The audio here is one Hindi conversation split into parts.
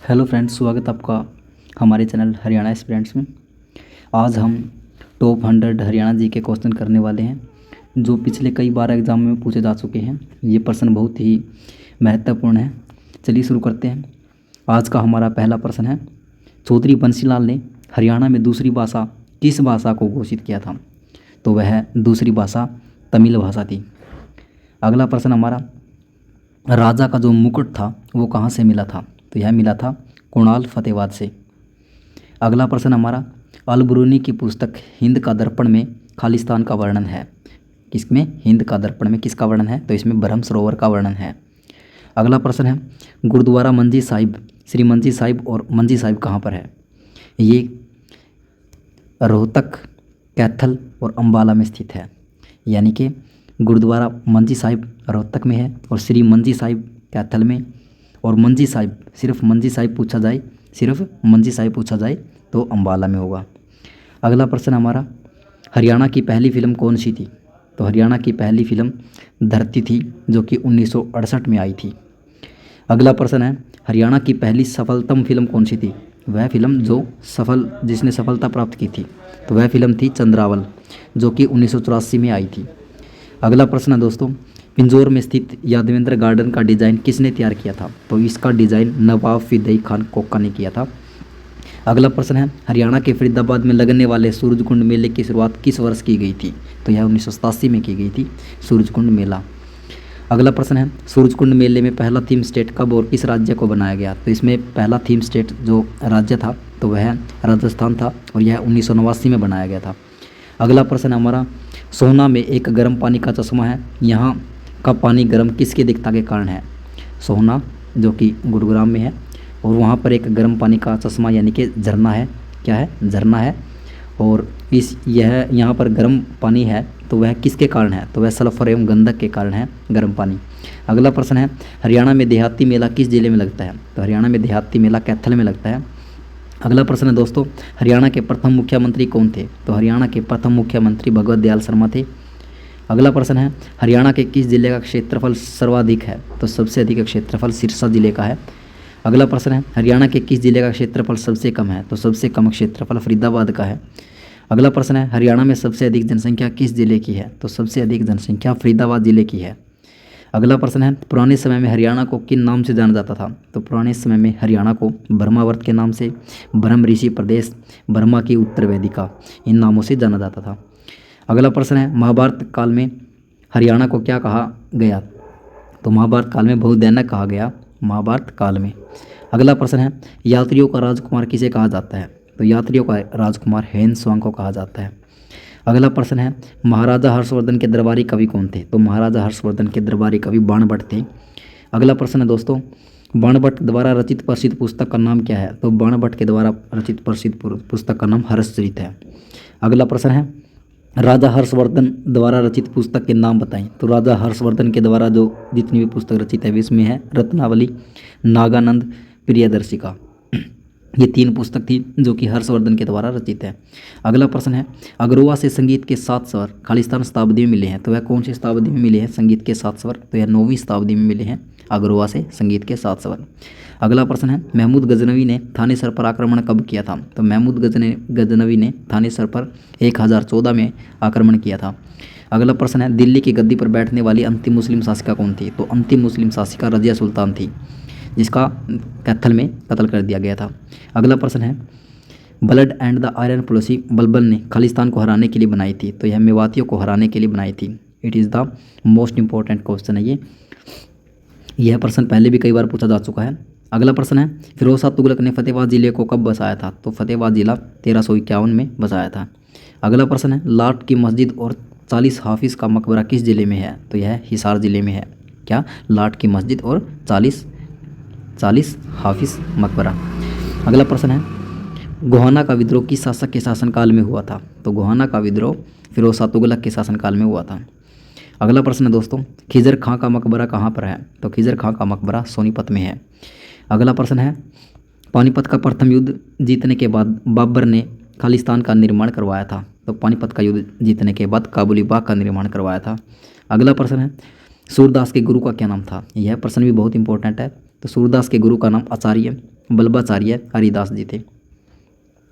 हेलो फ्रेंड्स, स्वागत आपका हमारे चैनल हरियाणा एस्पिरेंट्स में। आज हम टॉप 100 हरियाणा जी के क्वेश्चन करने वाले हैं जो पिछले कई बार एग्जाम में पूछे जा चुके हैं। ये प्रश्न बहुत ही महत्वपूर्ण है। चलिए शुरू करते हैं। आज का हमारा पहला प्रश्न है, चौधरी बंसीलाल ने हरियाणा में दूसरी भाषा किस भाषा को घोषित किया था? तो वह दूसरी भाषा तमिल भाषा थी। अगला प्रश्न हमारा, राजा का जो मुकुट था वो कहाँ से मिला था? तो यह मिला था कुणाल फतेहाबाद से। अगला प्रश्न हमारा, अल ब्रूनी की पुस्तक हिंद का दर्पण में खालिस्तान का वर्णन है। किसमें? हिंद का दर्पण में किसका वर्णन है? तो इसमें ब्रह्म सरोवर का वर्णन है। अगला प्रश्न है, गुरुद्वारा मंजी साहिब, श्री मंजी साहिब और मंजी साहिब कहाँ पर है? ये रोहतक, कैथल और अम्बाला में स्थित है। यानी कि गुरुद्वारा मंजी साहिब रोहतक में है और श्री मंजी साहिब कैथल में, और मंजी साहिब, सिर्फ मंजी साहिब पूछा जाए, सिर्फ मंजी साहिब पूछा जाए तो अम्बाला में होगा। अगला प्रश्न हमारा, हरियाणा की पहली फिल्म कौन सी थी? तो हरियाणा की पहली फिल्म धरती थी जो कि 1968 में आई थी। अगला प्रश्न है, हरियाणा की पहली सफलतम फिल्म कौन सी थी? वह फिल्म जिसने सफलता प्राप्त की थी, तो वह फिल्म थी चंद्रावल जो कि 1984 में आई थी। अगला प्रश्न है दोस्तों, पिंजौर में स्थित यादवेंद्र गार्डन का डिज़ाइन किसने तैयार किया था? तो इसका डिज़ाइन नवाब फिदई खान कोका ने किया था। अगला प्रश्न है, हरियाणा के फरीदाबाद में लगने वाले सूरजकुंड मेले की शुरुआत किस वर्ष की गई थी? तो यह 1987 में की गई थी सूरजकुंड मेला। अगला प्रश्न है, सूरजकुंड मेले में पहला थीम स्टेट कब और किस राज्य को बनाया गया? तो इसमें पहला थीम स्टेट जो राज्य था तो वह राजस्थान था और यह 1989 में बनाया गया था। अगला प्रश्न हमारा, सोहना में एक गर्म पानी का चश्मा है, यहाँ का पानी गर्म किसकी अधिकता के कारण है? सोहना जो कि गुरुग्राम में है और वहाँ पर एक गर्म पानी का चश्मा यानी कि झरना है। क्या है? झरना है। और यहाँ पर गर्म पानी है तो वह किसके कारण है? तो वह सल्फर एवं गंधक के कारण है गर्म पानी। अगला प्रश्न है, हरियाणा में देहाती मेला किस जिले में लगता है? तो हरियाणा में देहाती मेला कैथल में लगता है। अगला प्रश्न है दोस्तों, हरियाणा के प्रथम मुख्यमंत्री कौन थे? तो हरियाणा के प्रथम मुख्यमंत्री भगवत दयाल शर्मा थे। अगला प्रश्न है, हरियाणा के किस जिले का क्षेत्रफल सर्वाधिक है? तो सबसे अधिक क्षेत्रफल सिरसा जिले का है। अगला प्रश्न है, हरियाणा के किस जिले का क्षेत्रफल सबसे कम है? तो सबसे कम क्षेत्रफल फरीदाबाद का है। अगला प्रश्न है, हरियाणा में सबसे अधिक जनसंख्या किस जिले की है? तो सबसे अधिक जनसंख्या फरीदाबाद जिले की है। अगला प्रश्न है, पुराने समय में हरियाणा को किन नाम से जाना जाता था? तो पुराने समय में हरियाणा को ब्रह्मावर्त के नाम से, ब्रह्म ऋषि प्रदेश, ब्रह्मा की उत्तर वेदिका, इन नामों से जाना जाता था। अगला प्रश्न है, महाभारत काल में हरियाणा को क्या कहा गया? तो महाभारत काल में बहुदैनक कहा गया महाभारत काल में। अगला प्रश्न है, यात्रियों का राजकुमार किसे कहा जाता है? तो यात्रियों का राजकुमार हेनस्वांग को कहा जाता है। अगला प्रश्न है, महाराजा हर्षवर्धन के दरबारी कवि कौन थे? तो महाराजा हर्षवर्धन के दरबारी कवि बाणभट्ट थे। अगला प्रश्न है दोस्तों, बाणभट्ट द्वारा रचित प्रसिद्ध पुस्तक का नाम क्या है? तो बाणभट्ट के द्वारा रचित प्रसिद्ध पुस्तक का नाम हर्षचरित है। अगला प्रश्न है, राजा हर्षवर्धन द्वारा रचित पुस्तक के नाम बताएं। तो राजा हर्षवर्धन के द्वारा जो जितनी भी पुस्तक रचित है इसमें है रत्नावली, नागानंद, प्रियदर्शिका। ये 3 पुस्तक थी जो कि हर्षवर्धन के द्वारा रचित है। अगला प्रश्न है, अग्रोवा से संगीत के 7 स्वर खालिस्तान शताब्दी में मिले हैं, तो वह कौन सी शताब्दी में मिले हैं संगीत के 7 स्वर? तो यह 9वीं शताब्दी में मिले हैं अग्रोवा से संगीत के 7 स्वर। अगला प्रश्न है, महमूद गजनवी ने थानेसर पर आक्रमण कब किया था? तो महमूद गजनवी ने थानेसर पर 1014 में आक्रमण किया था। अगला प्रश्न है, दिल्ली की गद्दी पर बैठने वाली अंतिम मुस्लिम शासिका कौन थी? तो अंतिम मुस्लिम शासिका रजिया सुल्तान थी जिसका कैथल में कत्ल कर दिया गया था। अगला प्रश्न है, blood and the iron policy Balban ने खालिस्तान को हराने के लिए बनाई थी? तो यह मेवातियों को हराने के लिए बनाई थी। It is the most important question है यह प्रश्न पहले भी कई बार पूछा जा चुका है। अगला प्रश्न है, फिरोज शाह तुगलक ने फतेहाबाद जिले को कब बसाया था? तो फतेहाबाद जिला 1351 में बसाया था। अगला प्रश्न है, लाट की मस्जिद और 40 हाफिज़ का मकबरा किस जिले में है? तो यह हिसार जिले में है। क्या? लाट की मस्जिद और 40 हाफिज़ मकबरा। अगला प्रश्न है, गोहाना का विद्रोह किस शासक के शासनकाल में हुआ था? तो गोहाना का विद्रोह फिरोज शाह तुगलक के शासनकाल में हुआ था। अगला प्रश्न है दोस्तों, खिजर खां का मकबरा कहाँ पर है? तो खिजर खां का मकबरा सोनीपत में है। अगला प्रश्न है, पानीपत का प्रथम युद्ध जीतने के बाद बाबर ने खालिस्तान का निर्माण करवाया था? तो पानीपत का युद्ध जीतने के बाद काबुली बाग का निर्माण करवाया था। अगला प्रश्न है, सूरदास के गुरु का क्या नाम था? यह प्रश्न भी बहुत इंपॉर्टेंट है। तो सूरदास के गुरु का नाम आचार्य बल्बाचार्य हरिदास जी थे।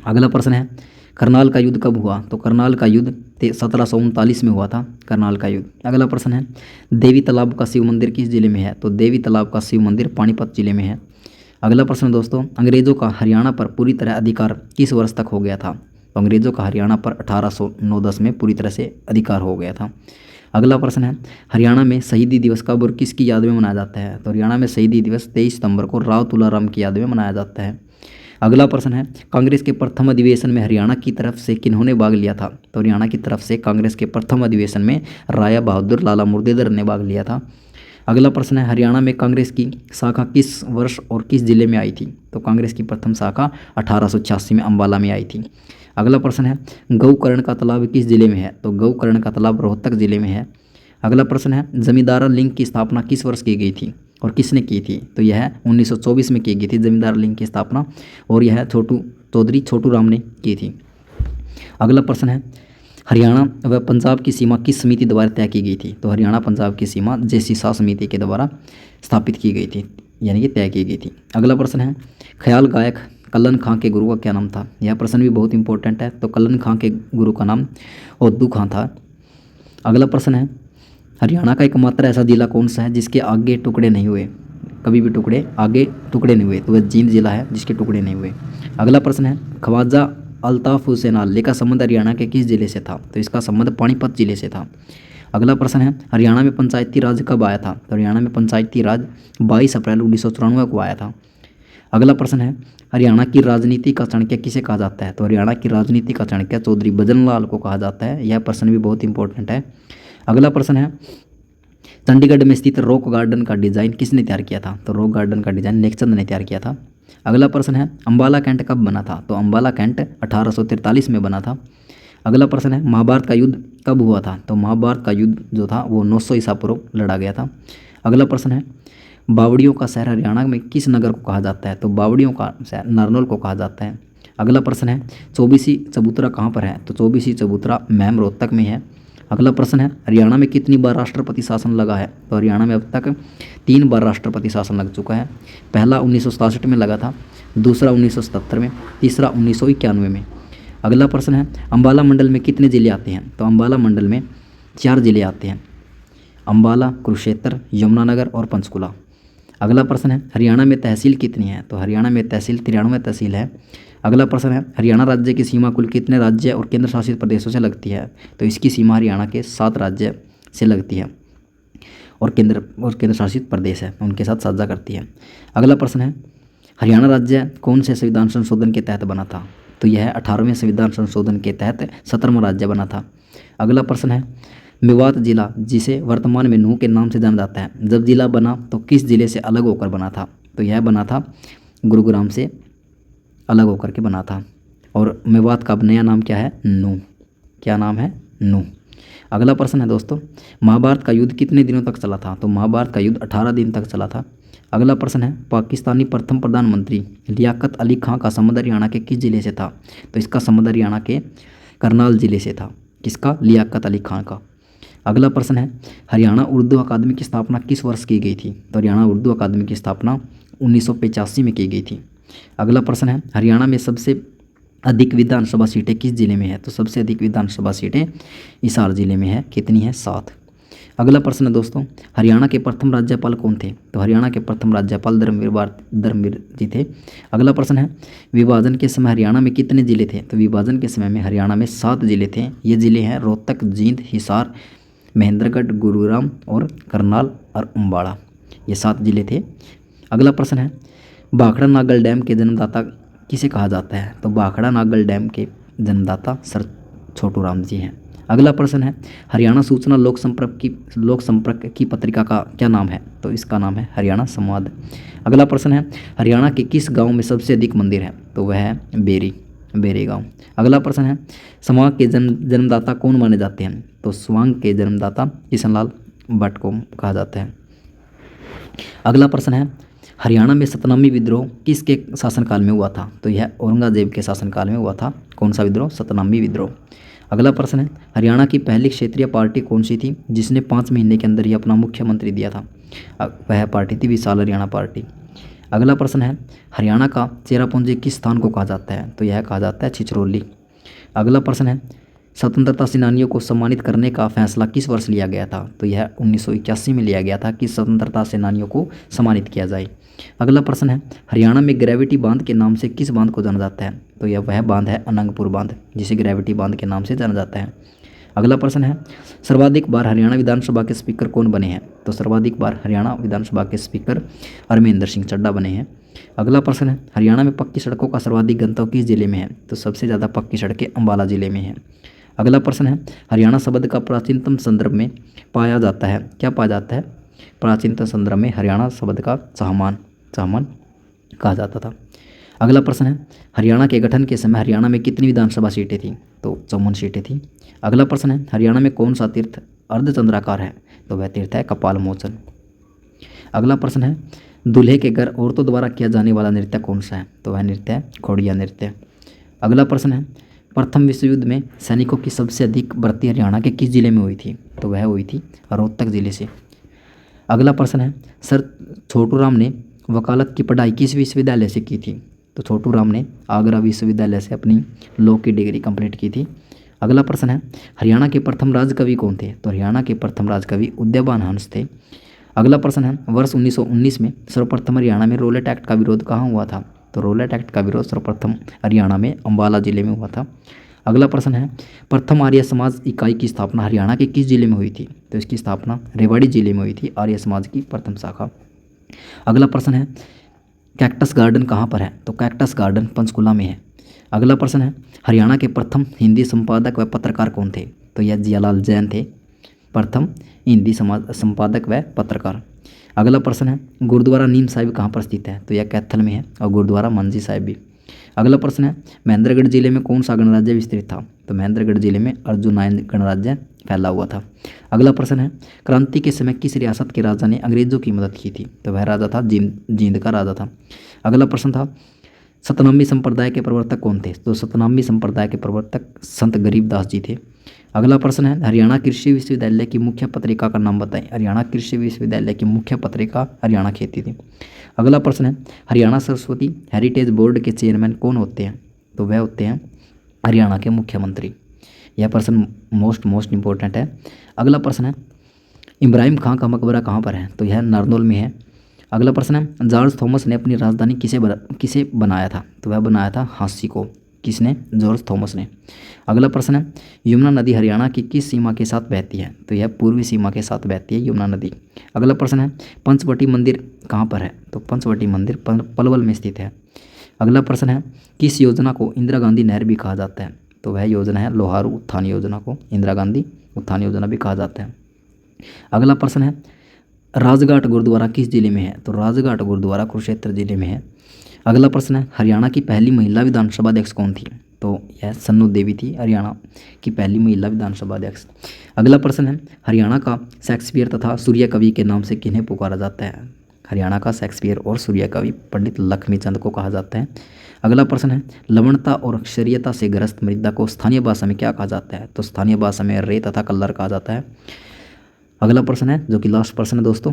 अगला प्रश्न है करनाल का युद्ध कब हुआ? तो करनाल का युद्ध 1739 में हुआ था, करनाल का युद्ध। अगला प्रश्न है देवी तालाब का शिव मंदिर किस जिले में है? तो देवी तालाब का शिव मंदिर पानीपत जिले में है। अगला प्रश्न दोस्तों अंग्रेजों का हरियाणा पर पूरी तरह अधिकार किस वर्ष तक हो गया था? तो अंग्रेजों का हरियाणा पर 1809-10 में पूरी तरह से अधिकार हो गया था। अगला प्रश्न है हरियाणा में शहीदी दिवस कब और किसकी याद में मनाया जाता है? तो हरियाणा में शहीदी दिवस 23 सितंबर को राव तुलाराम की याद में मनाया जाता है। अगला प्रश्न है कांग्रेस के प्रथम अधिवेशन में हरियाणा की तरफ से किन्होंने भाग लिया था? तो हरियाणा की तरफ से कांग्रेस के प्रथम अधिवेशन में राया बहादुर लाला मुर्देदर ने भाग लिया था। अगला प्रश्न है हरियाणा में कांग्रेस की शाखा किस वर्ष और किस जिले में आई थी? तो कांग्रेस की प्रथम शाखा 1886 में अम्बाला में आई थी। अगला प्रश्न है गौकर्ण का तालाब किस जिले में है? तो गौकर्ण का तालाब रोहतक जिले में है। अगला प्रश्न है जमींदार लिंग की स्थापना किस वर्ष की गई थी और किसने की थी? तो यह 1924 में की गई थी जमींदार लिंग की स्थापना, और यह चौधरी छोटू राम ने की थी। अगला प्रश्न है हरियाणा व पंजाब की सीमा किस समिति द्वारा तय की गई थी? तो हरियाणा पंजाब की सीमा जेसी शाह समिति के द्वारा स्थापित की गई थी, यानी कि तय की गई थी। अगला प्रश्न है ख्याल गायक कल्लन खां के गुरु का क्या नाम था? यह प्रश्न भी बहुत इंपॉर्टेंट है। तो कल्लन खां के गुरु का नाम ओद्दू खां था। अगला प्रश्न है हरियाणा का एकमात्र ऐसा जिला कौन सा है जिसके आगे टुकड़े नहीं हुए, कभी भी आगे टुकड़े नहीं हुए? तो वह जींद जिला है जिसके टुकड़े नहीं हुए। अगला प्रश्न है ख्वाजा अल्ताफ हुसैन आली का संबंध हरियाणा के किस जिले से था? तो इसका संबंध पानीपत जिले से था। अगला प्रश्न है हरियाणा में पंचायती राज कब आया था? तो हरियाणा में पंचायती राज 22 अप्रैल 1994 को आया था। अगला प्रश्न है हरियाणा की राजनीति का चाणक्य किसे कहा जाता है? तो हरियाणा की राजनीति का चाणक्य चौधरी भजनलाल को कहा जाता है। यह प्रश्न भी बहुत इंपॉर्टेंट है। अगला प्रश्न है चंडीगढ़ में स्थित रॉक गार्डन का डिजाइन किसने तैयार किया था? तो रॉक गार्डन का डिजाइन नेकचंद ने तैयार किया था। अगला प्रश्न है अम्बाला कैंट कब बना था? तो अम्बाला कैंट 1843 में बना था। अगला प्रश्न है महाभारत का युद्ध कब हुआ था? तो महाभारत का युद्ध जो था वो 900 ईसा पूर्व लड़ा गया था। अगला प्रश्न है बावड़ियों का शहर हरियाणा में किस नगर को कहा जाता है? तो बावड़ियों का शहर नारनौल को कहा जाता है। अगला प्रश्न है चौबीसी चबूतरा कहाँ पर है? तो चौबीसी चबूतरा मैम रोहतक में है। अगला प्रश्न है हरियाणा में कितनी बार राष्ट्रपति शासन लगा है? तो हरियाणा में अब तक 3 बार राष्ट्रपति शासन लग चुका है। पहला 1967 में लगा था, दूसरा 1977 में, तीसरा 1991 में। अगला प्रश्न है अम्बाला मंडल में कितने जिले आते हैं? तो अम्बाला मंडल में 4 जिले आते हैं, अम्बाला, कुरुक्षेत्र, यमुनानगर और पंचकुला। अगला प्रश्न है हरियाणा में तहसील कितनी है? तो हरियाणा में तहसील 93 तहसील है। अगला प्रश्न है हरियाणा राज्य की सीमा कुल कितने राज्य और केंद्र शासित प्रदेशों से लगती है? तो इसकी सीमा हरियाणा के 7 राज्य से लगती है और केंद्र शासित प्रदेश है उनके साथ साझा करती है। अगला प्रश्न है हरियाणा राज्य कौन से संविधान संशोधन के तहत बना था? तो यह 18वें संविधान संशोधन के तहत 17वां राज्य बना था। अगला प्रश्न है मेवात जिला जिसे वर्तमान में नूंह के नाम से जाना जाता है, जब जिला बना तो किस जिले से अलग होकर बना था? तो यह बना था गुरुग्राम से अलग होकर के बना था। और मेवात का अब नया नाम क्या है? नूंह। क्या नाम है? नूंह। अगला प्रश्न है दोस्तों महाभारत का युद्ध कितने दिनों तक चला था? तो महाभारत का युद्ध 18 दिन तक चला था। अगला प्रश्न है पाकिस्तानी प्रथम प्रधानमंत्री लियाकत अली खां का संबंध हरियाणा के किस जिले से था? तो इसका संबंध हरियाणा के करनाल जिले से था। किसका? लियाकत अली खां का। अगला प्रश्न है हरियाणा उर्दू अकादमी की स्थापना किस वर्ष की गई थी? तो हरियाणा उर्दू अकादमी की स्थापना 1985 में की गई थी। अगला प्रश्न है हरियाणा में सबसे अधिक विधानसभा सीटें किस जिले में है? तो सबसे अधिक विधानसभा सीटें हिसार जिले में है। कितनी है? 7। अगला प्रश्न है दोस्तों हरियाणा के प्रथम राज्यपाल कौन थे? तो हरियाणा के प्रथम राज्यपाल धर्मवीर जी थे। अगला प्रश्न है विभाजन के समय हरियाणा में कितने जिले थे? तो विभाजन के समय में हरियाणा में 7 जिले थे। ये जिले हैं रोहतक, जींद, हिसार, महेंद्रगढ़, गुरुग्राम और करनाल और अम्बाड़ा। ये 7 जिले थे। अगला प्रश्न है भाखड़ा नागल डैम के जन्मदाता किसे कहा जाता है? तो भाखड़ा नागल डैम के जन्मदाता सर छोटू राम जी हैं। अगला प्रश्न है हरियाणा सूचना लोक संपर्क की पत्रिका का क्या नाम है? तो इसका नाम है हरियाणा संवाद। अगला प्रश्न है हरियाणा के किस गांव में सबसे अधिक मंदिर है? तो वह है बेरी गांव। अगला प्रश्न है स्वांग के जन्मदाता कौन माने जाते हैं? तो स्वांग के जन्मदाता किशनलाल भट्ट को कहा जाता है। अगला प्रश्न है हरियाणा में सतनामी विद्रोह किसके शासनकाल में हुआ था? तो यह औरंगजेब के शासनकाल में हुआ था। कौन सा विद्रोह? सतनामी विद्रोह। अगला प्रश्न है हरियाणा की पहली क्षेत्रीय पार्टी कौन सी थी जिसने 5 महीने के अंदर ही अपना मुख्यमंत्री दिया था? वह पार्टी थी विशाल हरियाणा पार्टी। अगला प्रश्न है हरियाणा का चेरापूंजी किस स्थान को कहा जाता है? तो यह कहा जाता है छिछरौली। अगला प्रश्न है स्वतंत्रता सेनानियों को सम्मानित करने का फैसला किस वर्ष लिया गया था? तो यह 1981 में लिया गया था कि स्वतंत्रता सेनानियों को सम्मानित किया जाए। अगला प्रश्न है हरियाणा में ग्रेविटी बांध के नाम से किस बांध को जाना जाता है? तो यह वह बांध है अनंगपुर बांध, जिसे ग्रेविटी बांध के नाम से जाना जाता है। अगला प्रश्न है सर्वाधिक बार हरियाणा विधानसभा के स्पीकर कौन बने हैं? तो सर्वाधिक बार हरियाणा विधानसभा के स्पीकर अरविंदर सिंह चड्ढा बने हैं। अगला प्रश्न है हरियाणा में पक्की सड़कों का सर्वाधिक घनत्व किस जिले में है? तो सबसे ज़्यादा पक्की सड़कें अंबाला जिले में हैं। अगला प्रश्न है हरियाणा शब्द का प्राचीनतम संदर्भ में पाया जाता है, क्या पाया जाता है? प्राचीनतम संदर्भ में हरियाणा शब्द का चाहमान कहा जाता था। अगला प्रश्न है हरियाणा के गठन के समय हरियाणा में कितनी विधानसभा सीटें थीं? तो 54 सीटें थीं। अगला प्रश्न है हरियाणा में कौन सा तीर्थ अर्धचंद्राकार है? तो वह तीर्थ है कपाल मोचन। अगला प्रश्न है दूल्हे के घर औरतों द्वारा किया जाने वाला नृत्य कौन सा है? तो वह नृत्य है खोड़िया नृत्य। अगला प्रश्न है प्रथम विश्व युद्ध में सैनिकों की सबसे अधिक भर्ती हरियाणा के किस जिले में हुई थी? तो वह हुई थी रोहतक जिले से। अगला प्रश्न है सर छोटू राम ने वकालत की पढ़ाई किस विश्वविद्यालय से की थी? तो छोटू राम ने आगरा विश्वविद्यालय से अपनी लॉ की डिग्री कंप्लीट की थी। अगला प्रश्न है हरियाणा के प्रथम राजकवि कौन थे? तो हरियाणा के प्रथम राजकवि उदयभान हंस थे। अगला प्रश्न है वर्ष 1919 में सर्वप्रथम हरियाणा में रोलेट एक्ट का विरोध कहाँ हुआ था? तो रोलेट एक्ट का विरोध सर्वप्रथम हरियाणा में अंबाला जिले में हुआ था। अगला प्रश्न है प्रथम आर्य समाज इकाई की स्थापना हरियाणा के किस जिले में हुई थी? तो इसकी स्थापना रेवाड़ी जिले में हुई थी, आर्य समाज की प्रथम शाखा। अगला प्रश्न है कैक्टस गार्डन कहाँ पर है? तो कैक्टस गार्डन पंचकुला में है। अगला प्रश्न है हरियाणा के प्रथम हिंदी संपादक व पत्रकार कौन थे? तो यह जियालाल जैन थे, प्रथम हिंदी संपादक व पत्रकार। अगला प्रश्न है गुरुद्वारा नीम साहिब कहाँ पर स्थित है? तो यह कैथल में है, और गुरुद्वारा मंजी साहिब भी। अगला प्रश्न है महेंद्रगढ़ जिले में कौन सा गणराज्य विस्तृत था? तो महेंद्रगढ़ जिले में अर्जुनायन गणराज्य फैला हुआ था। अगला प्रश्न है क्रांति के समय किस रियासत के राजा ने अंग्रेजों की मदद की थी? तो वह राजा था जींद का राजा था। अगला प्रश्न था सतनामी संप्रदाय के प्रवर्तक कौन थे? तो सतनामी संप्रदाय के प्रवर्तक संत गरीबदास जी थे। अगला प्रश्न है हरियाणा कृषि विश्वविद्यालय की मुख्य पत्रिका का नाम बताएं। हरियाणा कृषि विश्वविद्यालय की मुख्य पत्रिका हरियाणा खेती थी। अगला प्रश्न है हरियाणा सरस्वती हेरिटेज बोर्ड के चेयरमैन कौन होते हैं? तो वह होते हैं हरियाणा के मुख्यमंत्री। यह प्रश्न मोस्ट इंपॉर्टेंट है। अगला प्रश्न है इब्राहिम खां का मकबरा कहाँ पर है? तो यह नारनौल में है। अगला प्रश्न है जॉर्ज थॉमस ने अपनी राजधानी किसे बनाया था? तो वह बनाया था हांसी को। किसने? जॉर्ज थॉमस ने। अगला प्रश्न है यमुना नदी हरियाणा की किस सीमा के साथ बहती है? तो यह पूर्वी सीमा के साथ बहती है यमुना नदी। अगला प्रश्न है पंचवटी मंदिर कहाँ पर है? तो पंचवटी मंदिर पलवल में स्थित है। अगला प्रश्न है किस योजना को इंदिरा गांधी नहर भी कहा जाता है? तो वह योजना है लोहारू उत्थान योजना को इंदिरा गांधी उत्थान योजना भी कहा जाता है। अगला प्रश्न है राजघाट गुरुद्वारा किस जिले में है? तो राजघाट गुरुद्वारा कुरुक्षेत्र जिले में है। अगला प्रश्न है हरियाणा की पहली महिला विधानसभा अध्यक्ष कौन थी? तो यह सन्नू देवी थी, हरियाणा की पहली महिला विधानसभा अध्यक्ष। अगला प्रश्न है हरियाणा का शेक्सपियर तथा सूर्य कवि के नाम से किन्हें पुकारा जाता है? हरियाणा का शेक्सपियर और सूर्य कवि पंडित लक्ष्मीचंद को कहा जाता है। अगला प्रश्न है लवणता और क्षारीयता से ग्रस्त मृदा को स्थानीय भाषा में क्या कहा जाता है? तो स्थानीय भाषा में रे तथा कल्लर कहा जाता है। अगला प्रश्न है जो कि लास्ट प्रश्न है दोस्तों,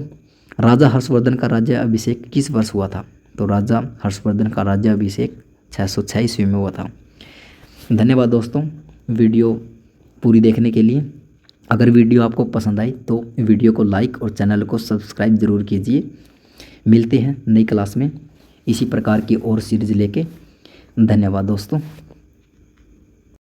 राजा हर्षवर्धन का राज्य अभिषेक किस वर्ष हुआ था? तो राजा हर्षवर्धन का राज्य अभिषेक 606 ईस्वी में हुआ था। धन्यवाद दोस्तों वीडियो पूरी देखने के लिए। अगर वीडियो आपको पसंद आई तो वीडियो को लाइक और चैनल को सब्सक्राइब ज़रूर कीजिए। मिलते हैं नई क्लास में इसी प्रकार की और सीरीज लेके। धन्यवाद दोस्तों।